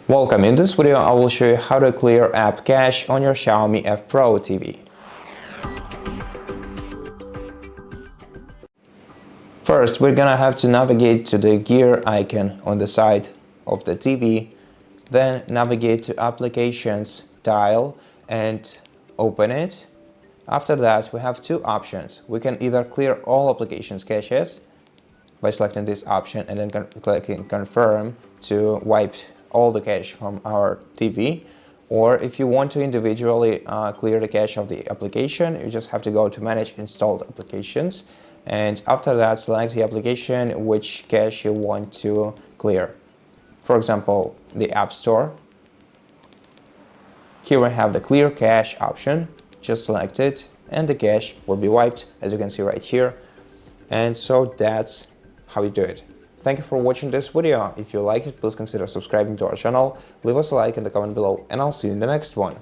Welcome. In this video, I will show you how to clear app cache on your XIAOMI F Pro TV. First, we're gonna have to navigate to the gear icon on the side of the TV, then navigate to Applications tile and open it. After that, we have two options. We can either clear all applications caches by selecting this option and then clicking Confirm to wipe all the cache from our TV, or if you want to individually clear the cache of the application, you just have to go to Manage Installed Applications, and after that select the application which cache you want to clear. For example, the App Store. Here we have the Clear Cache option. Just select it and the cache will be wiped, as you can see right here. And so that's how you do it. Thank you for watching this video. If you liked it, please consider subscribing to our channel, leave us a like in the comment below, and I'll see you in the next one.